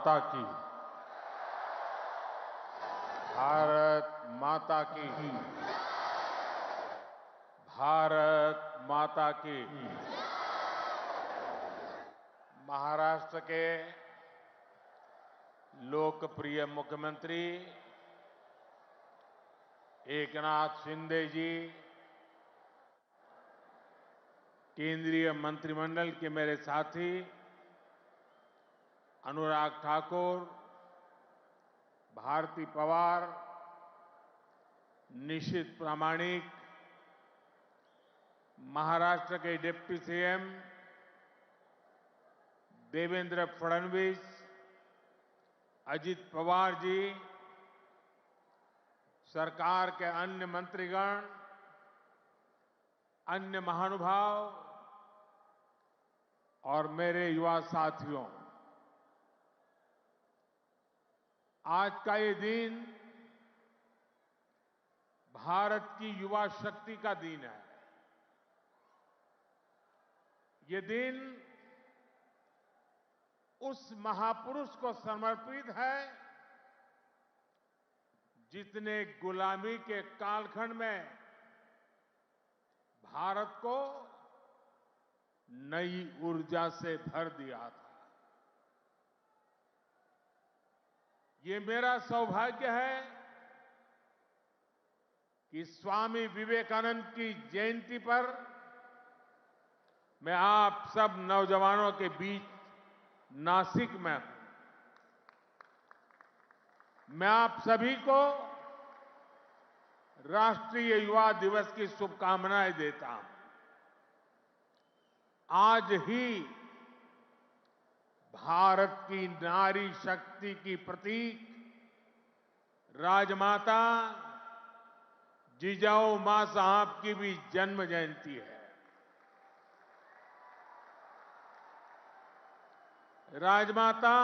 माता की। भारत माता की। भारत माता की। महाराष्ट्र के लोकप्रिय मुख्यमंत्री एकनाथ शिंदे जी, केंद्रीय मंत्रिमंडल के मेरे साथी अनुराग ठाकुर, भारती पवार, निशित प्रामाणिक, महाराष्ट्र के डिप्टी सीएम देवेंद्र फडणवीस, अजित पवार जी, सरकार के अन्य मंत्रीगण, अन्य महानुभाव और मेरे युवा साथियों, आज का ये दिन भारत की युवा शक्ति का दिन है। ये दिन उस महापुरुष को समर्पित है जिसने गुलामी के कालखंड में भारत को नई ऊर्जा से भर दिया था। ये मेरा सौभाग्य है कि स्वामी विवेकानंद की जयंती पर मैं आप सब नौजवानों के बीच नासिक में हूं। मैं आप सभी को राष्ट्रीय युवा दिवस की शुभकामनाएं देता हूं। आज ही भारत की नारी शक्ति की प्रतीक राजमाता जिजाऊ मां साहब की भी जन्म जयंती है। राजमाता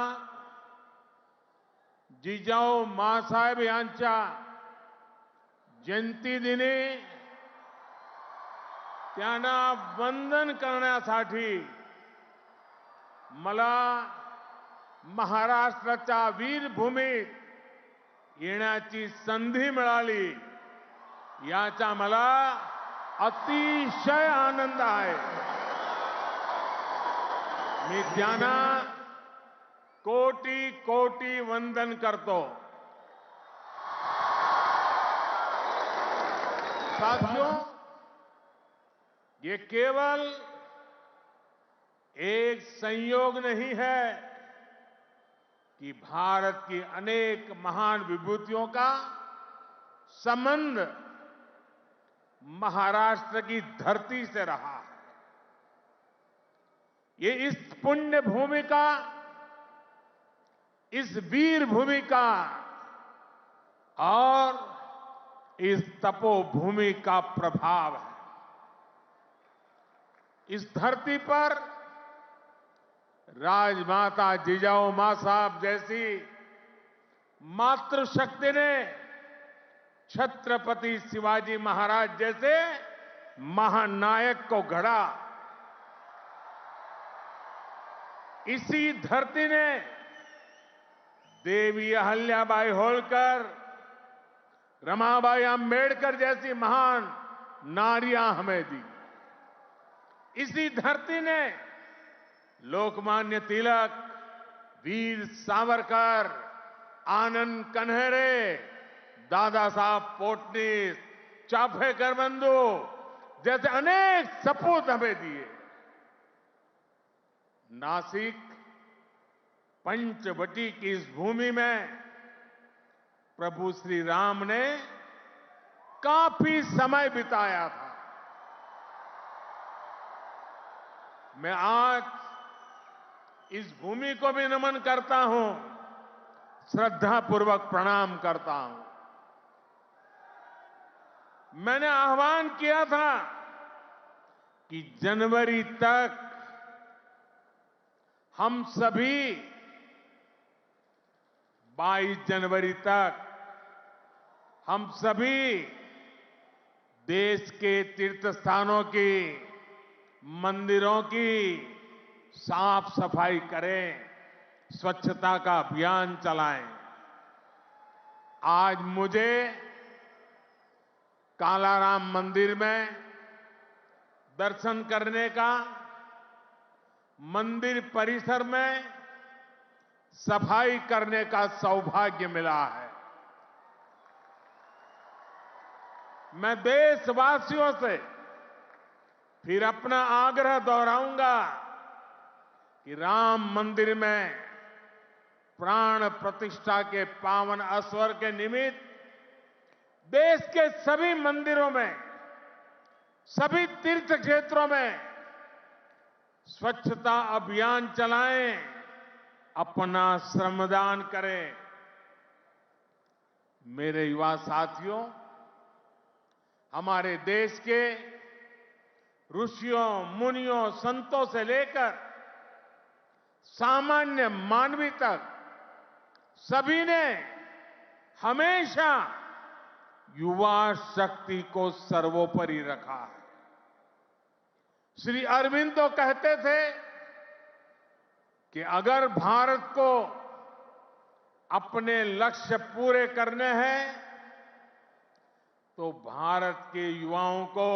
जिजाऊ मांसाहेब यांच्या जयंतीदिनी त्यांना वंदन करण्यासाठी मला महाराष्ट्राच्या वीरभूमीत येण्याची संधी मिळाली, याचा मला अतिशय आनंद आहे। मी त्यांना कोटी कोटी वंदन करतो। साथियों, ये केवल एक संयोग नहीं है कि भारत की अनेक महान विभूतियों का संबंध महाराष्ट्र की धरती से रहा है। ये इस पुण्य भूमि का, इस वीर भूमि का और इस तपोभूमि का प्रभाव है। इस धरती पर राजमाता जिजाऊ मां साहब जैसी मातृशक्ति ने छत्रपति शिवाजी महाराज जैसे महानायक को गढ़ा। इसी धरती ने देवी अहल्याबाई होलकर, रमाबाई अंबेडकर जैसी महान नारियां हमें दी। इसी धरती ने लोकमान्य तिलक, वीर सावरकर, आनंद कन्हेरे, दादा साहब पोटनीस, चाफेकर बंधु जैसे अनेक सपूत हमें दिए। नासिक पंचवटी की इस भूमि में प्रभु श्री राम ने काफी समय बिताया था। मैं आज इस भूमि को भी नमन करता हूं, श्रद्धापूर्वक प्रणाम करता हूं। मैंने आह्वान किया था कि जनवरी तक हम सभी 22 जनवरी तक हम सभी देश के तीर्थ स्थानों की, मंदिरों की साफ सफाई करें स्वच्छता का अभियान चलाएं। आज मुझे कालाराम मंदिर में दर्शन करने का, मंदिर परिसर में सफाई करने का सौभाग्य मिला है। मैं देशवासियों से फिर अपना आग्रह दोहराऊंगा कि राम मंदिर में प्राण प्रतिष्ठा के पावन अवसर के निमित्त देश के सभी मंदिरों में, सभी तीर्थ क्षेत्रों में स्वच्छता अभियान चलाएं, अपना श्रमदान करें। मेरे युवा साथियों, हमारे देश के ऋषियों, मुनियों, संतों से लेकर सामान्य मानवी तक सभी ने हमेशा युवा शक्ति को सर्वोपरि रखा है। श्री अरविंदो कहते थे कि अगर भारत को अपने लक्ष्य पूरे करने हैं तो भारत के युवाओं को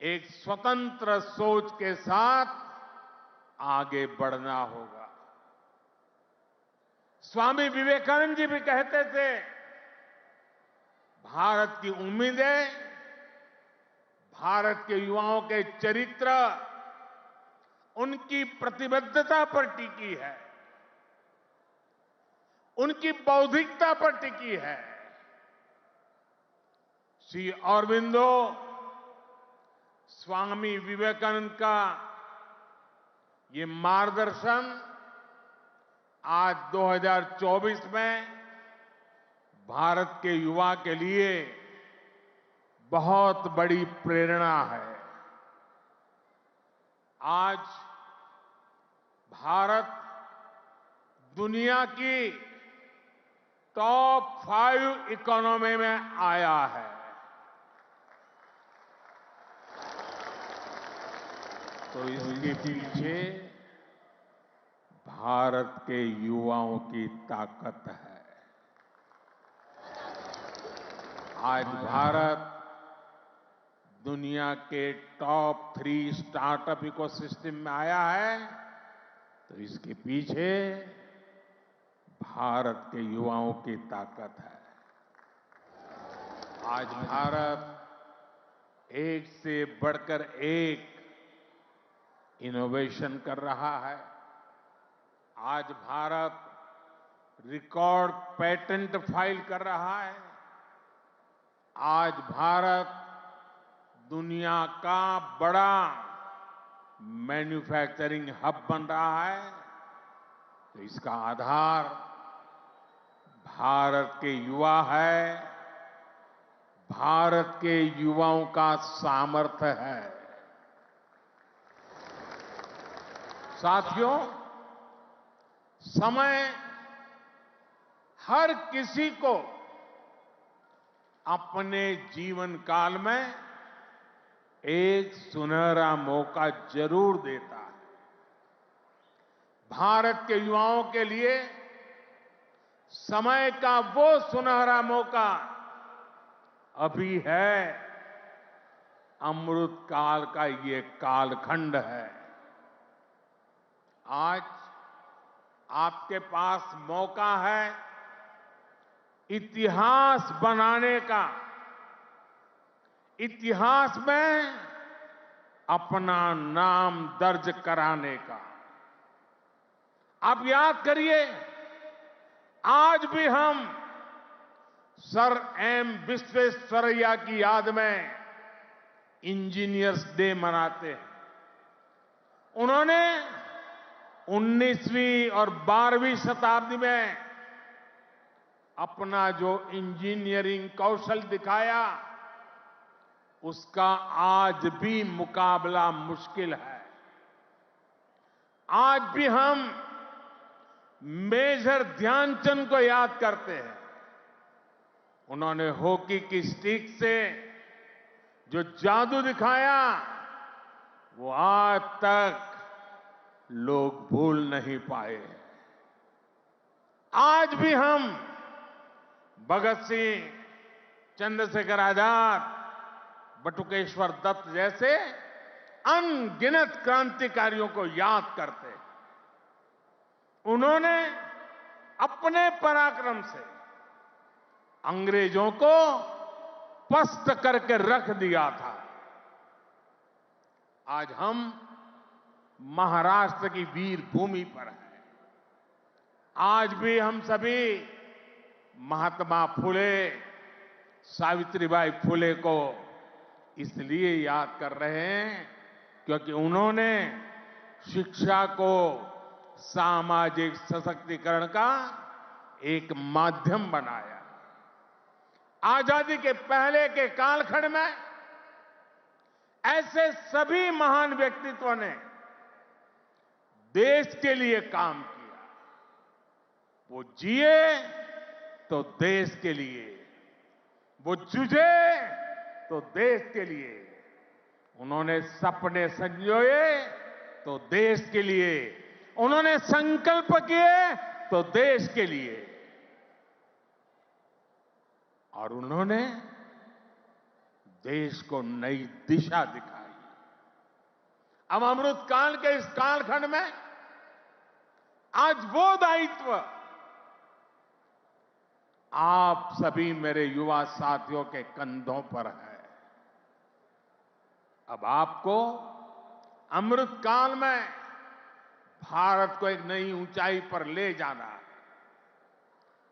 एक स्वतंत्र सोच के साथ आगे बढ़ना होगा। स्वामी विवेकानंद जी भी कहते थे, भारत की उम्मीदें भारत के युवाओं के चरित्र, उनकी प्रतिबद्धता पर टिकी है, उनकी बौद्धिकता पर टिकी है। श्री अरविंदो स्वामी विवेकानंद का ये मार्गदर्शन आज 2024 में भारत के युवा के लिए बहुत बड़ी प्रेरणा है। आज भारत दुनिया की टॉप 5 इकोनॉमी में आया है। तो इसके पीछे भारत के युवाओं की ताकत है। आज भारत दुनिया के टॉप 3 स्टार्टअप इकोसिस्टम में आया है, तो इसके पीछे भारत के युवाओं की ताकत है। आज भारत एक से बढ़कर एक इनोवेशन कर रहा है। आज भारत रिकॉर्ड पेटेंट फाइल कर रहा है। आज भारत दुनिया का बड़ा मैन्युफैक्चरिंग हब बन रहा है। तो इसका आधार भारत के युवा है, भारत के युवाओं का सामर्थ्य है। साथियों, समय हर किसी को अपने जीवन काल में एक सुनहरा मौका जरूर देता है। भारत के युवाओं के लिए समय का वो सुनहरा मौका अभी है। अमृत काल का ये कालखंड है। आज आपके पास मौका है इतिहास बनाने का, इतिहास में अपना नाम दर्ज कराने का। आप याद करिए, आज भी हम सर एम विश्वेश्वरैया की याद में इंजीनियर्स डे मनाते हैं। उन्होंने 19वीं और 12वीं शताब्दी में अपना जो इंजीनियरिंग कौशल दिखाया, उसका आज भी मुकाबला मुश्किल है। आज भी हम मेजर ध्यानचंद को याद करते हैं। उन्होंने हॉकी की स्टिक से जो जादू दिखाया, वो आज तक लोग भूल नहीं पाए हैं। आज भी हम भगत सिंह, चंद्रशेखर आजाद, बटुकेश्वर दत्त जैसे अनगिनत क्रांतिकारियों को याद करते हैं। उन्होंने अपने पराक्रम से अंग्रेजों को पस्त करके रख दिया था। आज हम महाराष्ट्र की वीर भूमि पर हैं। आज भी हम सभी महात्मा फुले, सावित्रीबाई फुले को इसलिए याद कर रहे हैं क्योंकि उन्होंने शिक्षा को सामाजिक सशक्तिकरण का एक माध्यम बनाया। आजादी के पहले के कालखंड में ऐसे सभी महान व्यक्तित्वों ने देश के लिए काम किया। वो जिए तो देश के लिए, वो जूझे तो देश के लिए, उन्होंने सपने संजोए तो देश के लिए, उन्होंने संकल्प किए तो देश के लिए, और उन्होंने देश को नई दिशा दिखाई। अब अमृत काल के इस कालखंड में आज वो दायित्व आप सभी मेरे युवा साथियों के कंधों पर है। अब आपको अमृत काल में भारत को एक नई ऊंचाई पर ले जाना है।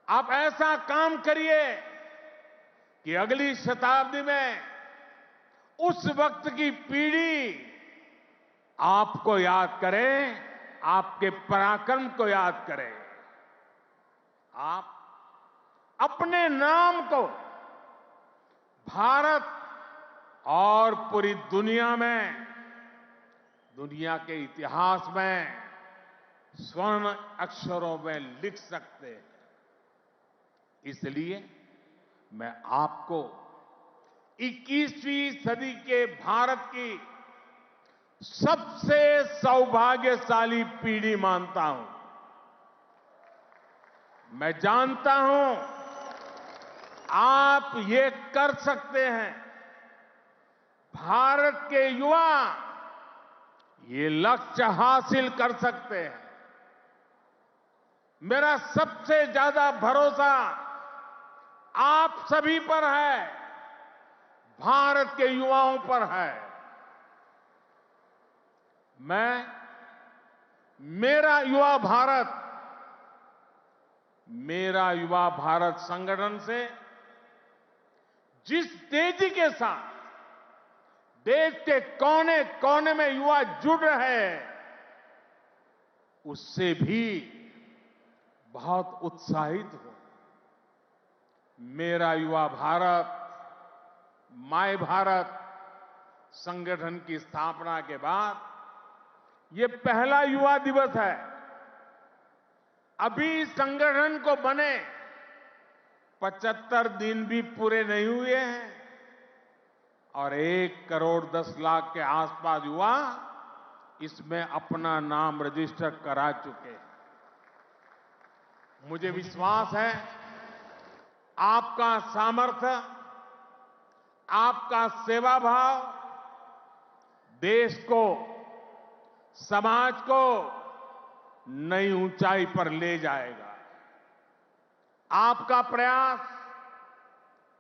आप ऐसा काम करिए कि अगली शताब्दी में उस वक्त की पीढ़ी आपको याद करे, आपके पराक्रम को याद करे। आप अपने नाम को भारत और पूरी दुनिया में, दुनिया के इतिहास में स्वर्ण अक्षरों में लिख सकते हैं। इसलिए मैं आपको 21वीं सदी के भारत की सबसे सौभाग्यशाली पीढ़ी मानता हूं। मैं जानता हूं आप ये कर सकते हैं। भारत के युवा ये लक्ष्य हासिल कर सकते हैं। मेरा सबसे ज्यादा भरोसा आप सभी पर है, भारत के युवाओं पर है। मैं मेरा युवा भारत संगठन से जिस तेजी के साथ देश के कोने कोने में युवा जुड़ रहे हैं, उससे भी बहुत उत्साहित हूं। मेरा युवा भारत, माय भारत संगठन की स्थापना के बाद ये पहला युवा दिवस है। अभी संगठन को बने 75 दिन भी पूरे नहीं हुए हैं और 1 करोड़ 10 लाख के आसपास युवा इसमें अपना नाम रजिस्टर करा चुके हैं। मुझे विश्वास है आपका सामर्थ्य, आपका सेवा भाव देश को, समाज को नई ऊंचाई पर ले जाएगा। आपका प्रयास,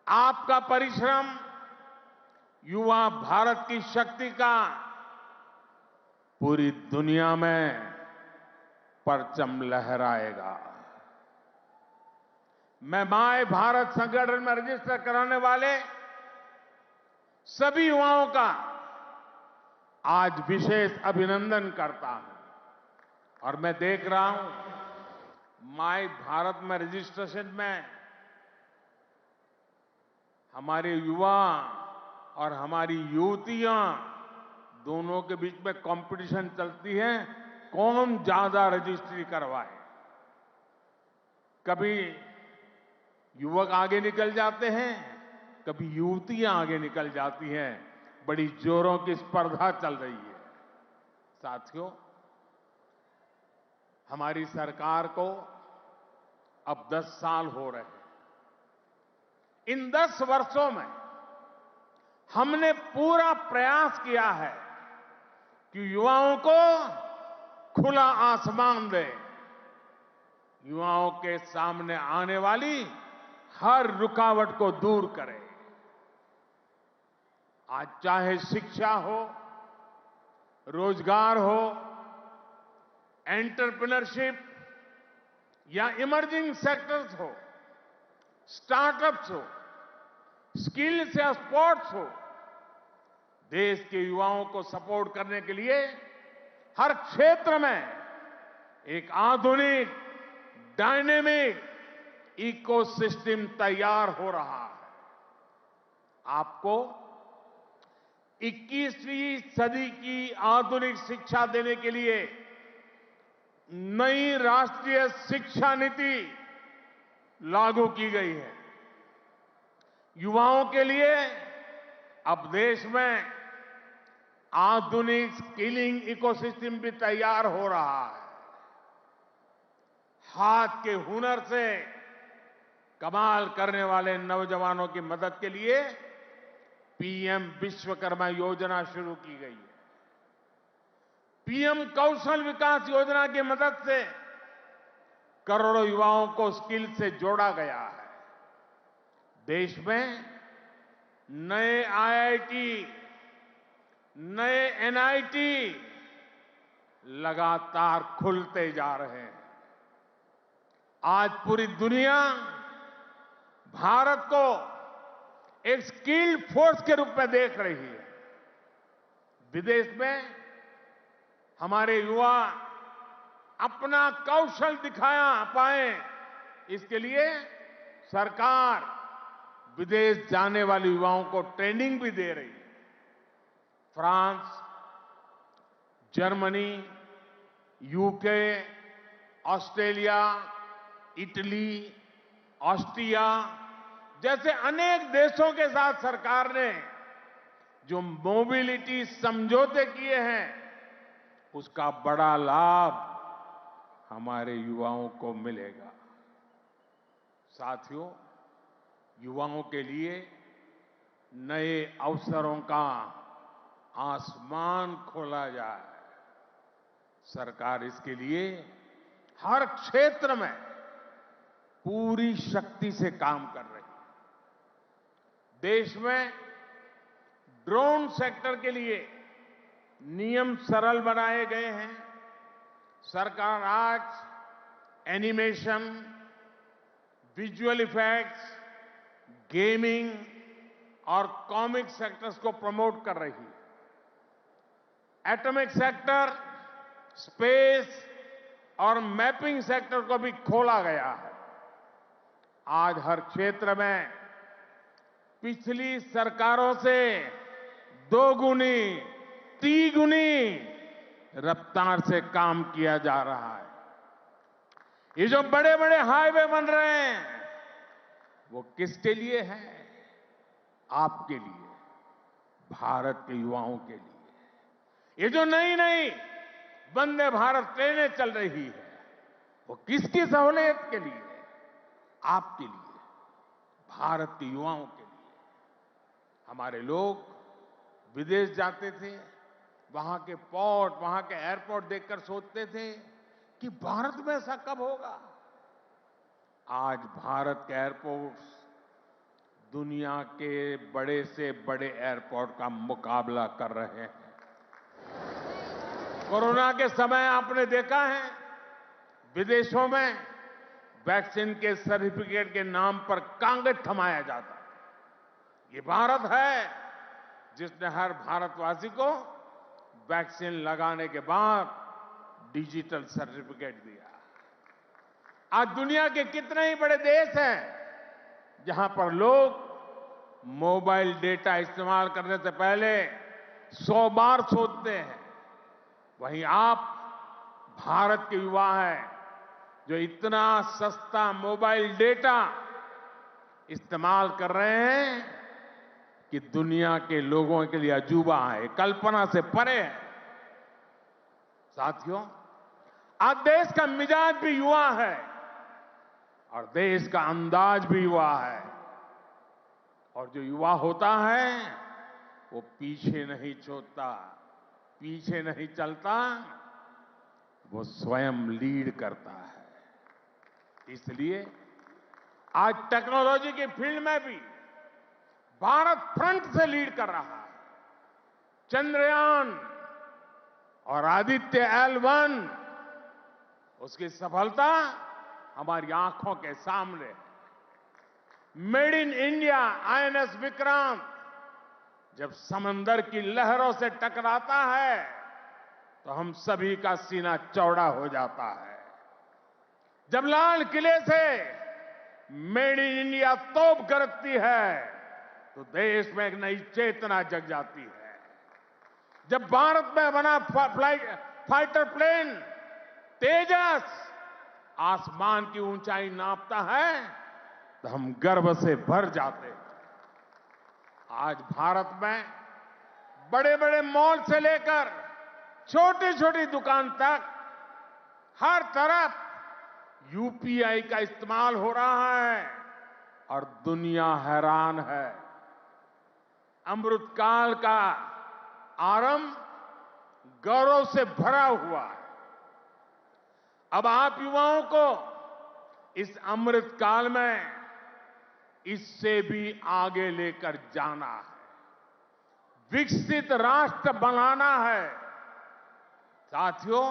आपका परिश्रम युवा भारत की शक्ति का पूरी दुनिया में परचम लहराएगा। मैं माय भारत संगठन में रजिस्टर कराने वाले सभी युवाओं का आज विशेष अभिनंदन करता हूं। और मैं देख रहा हूं माय भारत में रजिस्ट्रेशन में हमारे युवा और हमारी युवतियां दोनों के बीच में कंपटीशन चलती है, कौन ज्यादा रजिस्ट्री करवाए। कभी युवक आगे निकल जाते हैं, कभी युवतियां आगे निकल जाती हैं। बड़ी जोरों की स्पर्धा चल रही है। साथियों, हमारी सरकार को अब 10 साल हो रहे हैं। इन 10 वर्षों में हमने पूरा प्रयास किया है कि युवाओं को खुला आसमान दें, युवाओं के सामने आने वाली हर रुकावट को दूर करें। आज चाहे शिक्षा हो, रोजगार हो, एंटरप्रेन्योरशिप या इमर्जिंग सेक्टर्स हो, स्टार्टअप्स हो, स्किल्स या स्पोर्ट्स हो, देश के युवाओं को सपोर्ट करने के लिए हर क्षेत्र में एक आधुनिक, डायनेमिक इकोसिस्टम तैयार हो रहा है। आपको 21वीं सदी की आधुनिक शिक्षा देने के लिए नई राष्ट्रीय शिक्षा नीति लागू की गई है। युवाओं के लिए अब देश में आधुनिक स्किलिंग इकोसिस्टम भी तैयार हो रहा है। हाथ के हुनर से कमाल करने वाले नौजवानों की मदद के लिए पीएम विश्वकर्मा योजना शुरू की गई है। पीएम कौशल विकास योजना की मदद से करोड़ों युवाओं को स्किल से जोड़ा गया है। देश में नए आईआईटी, नए एनआईटी लगातार खुलते जा रहे हैं। आज पूरी दुनिया भारत को एक स्किल्ड फोर्स के रूप में देख रही है। विदेश में हमारे युवा अपना कौशल दिखाया पाए, इसके लिए सरकार विदेश जाने वाले युवाओं को ट्रेनिंग भी दे रही है। France, Germany, UK, Australia, Italy, Austria जैसे अनेक देशों के साथ सरकार ने जो मोबिलिटी समझौते किए हैं, उसका बड़ा लाभ हमारे युवाओं को मिलेगा। साथियों, युवाओं के लिए नए अवसरों का आसमान खोला जाए, सरकार इसके लिए हर क्षेत्र में पूरी शक्ति से काम कर रही है। देश में ड्रोन सेक्टर के लिए नियम सरल बनाए गए हैं। सरकार आज एनिमेशन, विजुअल इफेक्ट्स, गेमिंग और कॉमिक सेक्टर्स को प्रमोट कर रही है। एटॉमिक सेक्टर, स्पेस और मैपिंग सेक्टर को भी खोला गया है। आज हर क्षेत्र में पिछली सरकारों से 2 गुनी, 3 गुनी रफ्तार से काम किया जा रहा है। ये जो बड़े बड़े हाईवे बन रहे हैं, वो किसके लिए है? आपके लिए, भारत के युवाओं के लिए। ये जो नई नई वंदे भारत ट्रेनें चल रही है, वो किसकी सहूलियत के लिए? आपके लिए, भारत के युवाओं के लिए। हमारे लोग विदेश जाते थे, वहां के पोर्ट, वहां के एयरपोर्ट देखकर सोचते थे कि भारत में ऐसा कब होगा। आज भारत के एयरपोर्ट्स दुनिया के बड़े से बड़े एयरपोर्ट का मुकाबला कर रहे हैं। कोरोना के समय आपने देखा है, विदेशों में वैक्सीन के सर्टिफिकेट के नाम पर कागज थमाया जाता। ये भारत है जिसने हर भारतवासी को वैक्सीन लगाने के बाद डिजिटल सर्टिफिकेट दिया। आज दुनिया के कितने ही बड़े देश हैं जहां पर लोग मोबाइल डेटा इस्तेमाल करने से पहले 100 बार सोचते हैं। वहीं आप भारत के युवा हैं जो इतना सस्ता मोबाइल डेटा इस्तेमाल कर रहे हैं कि दुनिया के लोगों के लिए अजूबा है, कल्पना से परे है। साथियों, आज देश का मिजाज भी युवा है और देश का अंदाज भी युवा है। और जो युवा होता है वो पीछे नहीं छोड़ता, पीछे नहीं चलता, वो स्वयं लीड करता है। इसलिए आज टेक्नोलॉजी की फील्ड में भी भारत फ्रंट से लीड कर रहा है। चंद्रयान और आदित्य L1 उसकी सफलता हमारी आंखों के सामने है। Made in India INS Vikrant जब समंदर की लहरों से टकराता है तो हम सभी का सीना चौड़ा हो जाता है। जब लाल किले से मेड इन इंडिया तोप गरजती है तो देश में एक नई चेतना जग जाती है। जब भारत में बना फाइटर प्लेन तेजस आसमान की ऊंचाई नापता है तो हम गर्व से भर जाते हैं। आज भारत में बड़े बड़े मॉल से लेकर छोटी छोटी दुकान तक हर तरफ UPI का इस्तेमाल हो रहा है और दुनिया हैरान है। अमृतकाल का आरंभ गौरव से भरा हुआ है। अब आप युवाओं को इस अमृतकाल में इससे भी आगे लेकर जाना है, विकसित राष्ट्र बनाना है। साथियों,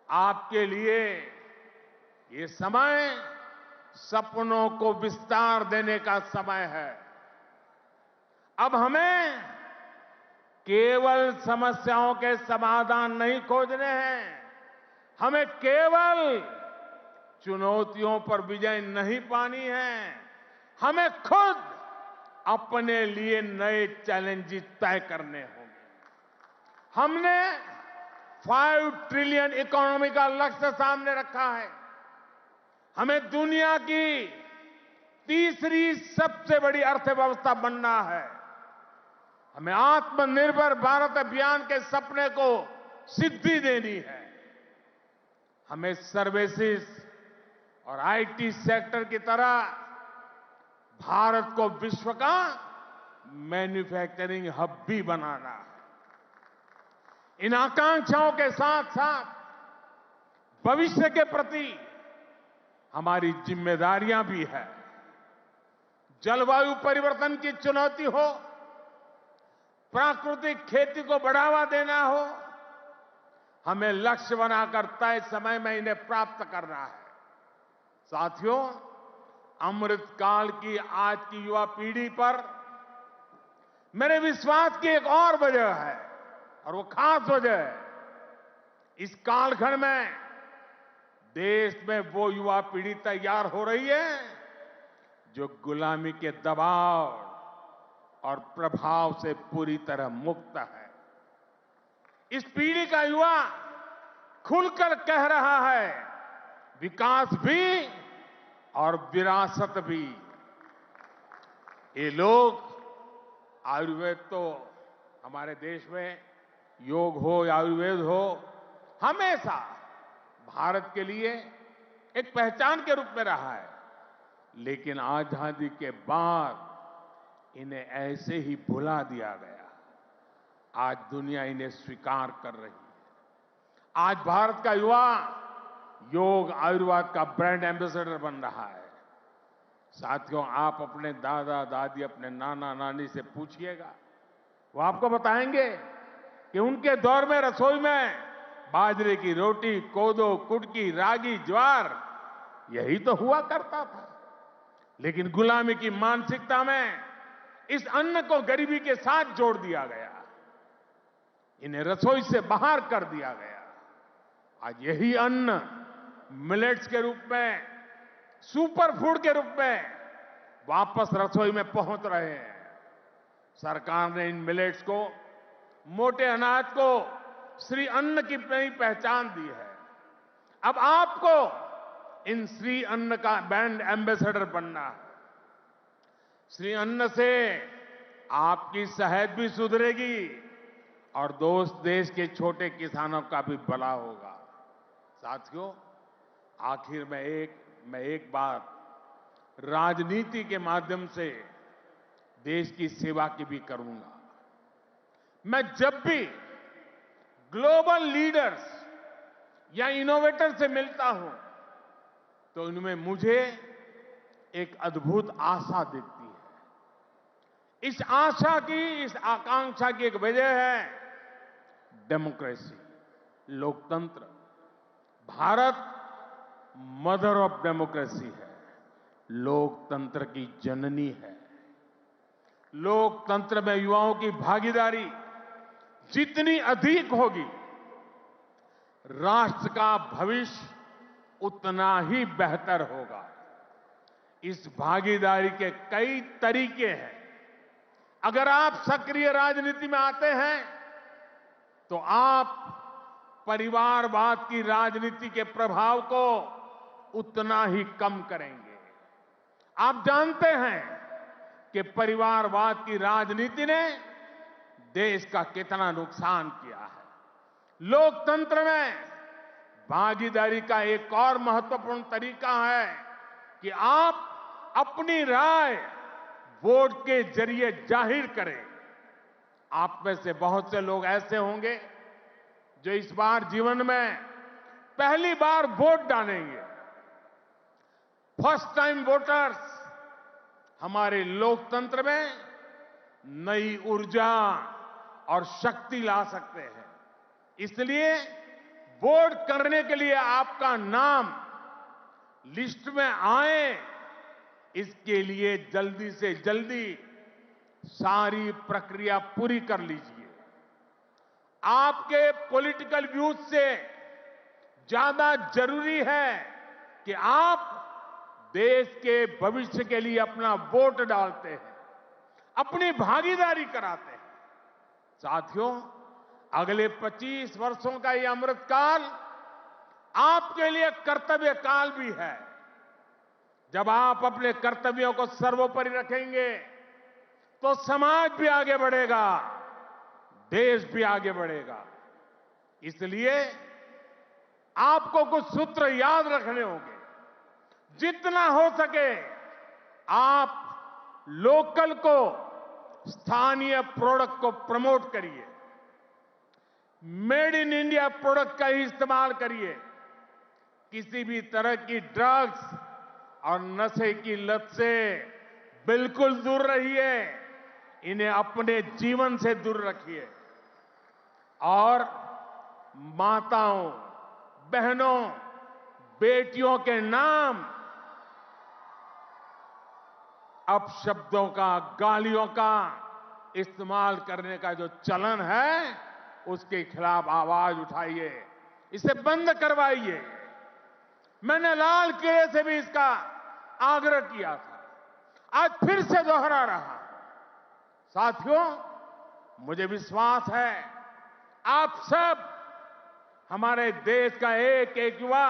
आपके लिए ये समय सपनों को विस्तार देने का समय है। अब हमें केवल समस्याओं के समाधान नहीं खोजने हैं, हमें केवल चुनौतियों पर विजय नहीं पानी है, हमें खुद अपने लिए नए चैलेंजेस तय करने होंगे। हमने 5 ट्रिलियन इकोनॉमी का लक्ष्य सामने रखा है। हमें दुनिया की तीसरी सबसे बड़ी अर्थव्यवस्था बनना है। हमें आत्मनिर्भर भारत अभियान के सपने को सिद्धि देनी है। हमें सर्विसेज और IT सेक्टर की तरह भारत को विश्व का मैन्युफैक्चरिंग हब भी बनाना है। इन आकांक्षाओं के साथ साथ भविष्य के प्रति हमारी जिम्मेदारियां भी है। जलवायु परिवर्तन की चुनौती हो, प्राकृतिक खेती को बढ़ावा देना हो, हमें लक्ष्य बनाकर तय समय में इन्हें प्राप्त करना है। साथियों, अमृतकाल की आज की युवा पीढ़ी पर मेरे विश्वास की एक और वजह है और वो खास वजह है। इस कालखंड में देश में वो युवा पीढ़ी तैयार हो रही है जो गुलामी के दबाव और प्रभाव से पूरी तरह मुक्त है। इस पीढ़ी का युवा खुलकर कह रहा है, विकास भी और विरासत भी। ये लोग आयुर्वेद तो हमारे देश में योग हो या आयुर्वेद हो, हमेशा भारत के लिए एक पहचान के रूप में रहा है। लेकिन आजादी के बाद इन्हें ऐसे ही भुला दिया गया। आज दुनिया इन्हें स्वीकार कर रही है। आज भारत का युवा योग आयुर्वेद का ब्रांड एम्बेसडर बन रहा है। साथियों, आप अपने दादा दादी, अपने नाना नानी से पूछिएगा, वो आपको बताएंगे कि उनके दौर में रसोई में बाजरे की रोटी, कोदो, कुटकी, रागी, ज्वार यही तो हुआ करता था। लेकिन गुलामी की मानसिकता में इस अन्न को गरीबी के साथ जोड़ दिया गया, इन्हें रसोई से बाहर कर दिया गया। आज यही अन्न मिलेट्स के रूप में, सुपर फूड के रूप में वापस रसोई में पहुंच रहे हैं। सरकार ने इन मिलेट्स को, मोटे अनाज को श्री अन्न की नई पहचान दी है। अब आपको इन श्री अन्न का ब्रांड एम्बेसडर बनना है। श्री अन्न से आपकी सेहत भी सुधरेगी और देश के छोटे किसानों का भी भला होगा। साथियों, आखिर में एक बात राजनीति के माध्यम से देश की सेवा की भी करूंगा। मैं जब भी ग्लोबल लीडर्स या इनोवेटर से मिलता हूं तो इनमें मुझे एक अद्भुत आशा दिखती है। इस आशा की, इस आकांक्षा की एक वजह है डेमोक्रेसी, लोकतंत्र। भारत मदर ऑफ डेमोक्रेसी है, लोकतंत्र की जननी है। लोकतंत्र में युवाओं की भागीदारी जितनी अधिक होगी, राष्ट्र का भविष्य उतना ही बेहतर होगा। इस भागीदारी के कई तरीके हैं। अगर आप सक्रिय राजनीति में आते हैं तो आप परिवारवाद की राजनीति के प्रभाव को उतना ही कम करेंगे। आप जानते हैं कि परिवारवाद की राजनीति ने देश का कितना नुकसान किया है। लोकतंत्र में भागीदारी का एक और महत्वपूर्ण तरीका है कि आप अपनी राय वोट के जरिए जाहिर करें। आप में से बहुत से लोग ऐसे होंगे जो इस बार जीवन में पहली बार वोट डालेंगे। फर्स्ट टाइम वोटर्स हमारे लोकतंत्र में नई ऊर्जा और शक्ति ला सकते हैं। इसलिए वोट करने के लिए आपका नाम लिस्ट में आए, इसके लिए जल्दी से जल्दी सारी प्रक्रिया पूरी कर लीजिए। आपके पॉलिटिकल व्यूज से ज्यादा जरूरी है कि आप देश के भविष्य के लिए अपना वोट डालते हैं, अपनी भागीदारी कराते हैं। साथियों, अगले 25 वर्षों का ये अमृतकाल आपके लिए कर्तव्य काल भी है। जब आप अपने कर्तव्यों को सर्वोपरि रखेंगे तो समाज भी आगे बढ़ेगा, देश भी आगे बढ़ेगा। इसलिए आपको कुछ सूत्र याद रखने होंगे। जितना हो सके आप लोकल को, स्थानीय प्रोडक्ट को प्रमोट करिए। मेड इन इंडिया प्रोडक्ट का ही इस्तेमाल करिए। किसी भी तरह की ड्रग्स और नशे की लत से बिल्कुल दूर रहिए। इन्हें अपने जीवन से दूर रखिए। और माताओं, बहनों, बेटियों के नाम अपशब्दों का, गालियों का इस्तेमाल करने का जो चलन है, उसके खिलाफ आवाज उठाइए, इसे बंद करवाइए। मैंने लाल किले से भी इसका आग्रह किया था, आज फिर से दोहरा रहा। साथियों, मुझे विश्वास है आप सब, हमारे देश का एक एक युवा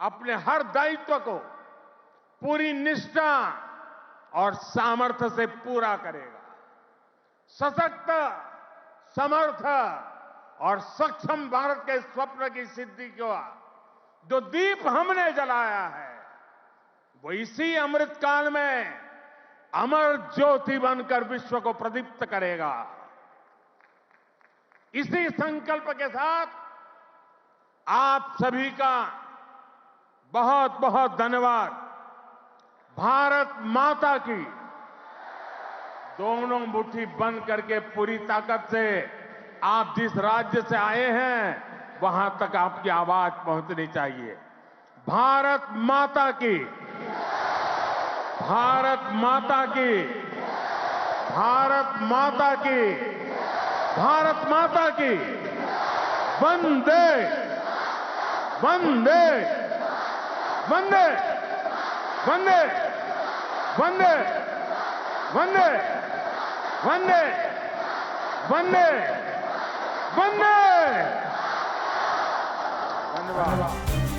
अपने हर दायित्व को पूरी निष्ठा और सामर्थ्य से पूरा करेगा। सशक्त, समर्थ और सक्षम भारत के स्वप्न की सिद्धि को जो दीप हमने जलाया है, वो इसी अमृतकाल में अमर ज्योति बनकर विश्व को प्रदीप्त करेगा। इसी संकल्प के साथ आप सभी का बहुत बहुत धन्यवाद। भारत माता की दोनों मुट्ठी बंद करके पूरी ताकत से आप जिस राज्य से आए हैं वहां तक आपकी आवाज पहुंचनी चाहिए। भारत माता की, भारत माता की, भारत माता की, भारत माता की। वंदे वंदे वंदे वंदे वंदे वंदे वंदे वंदे वंदे। धन्यवाद।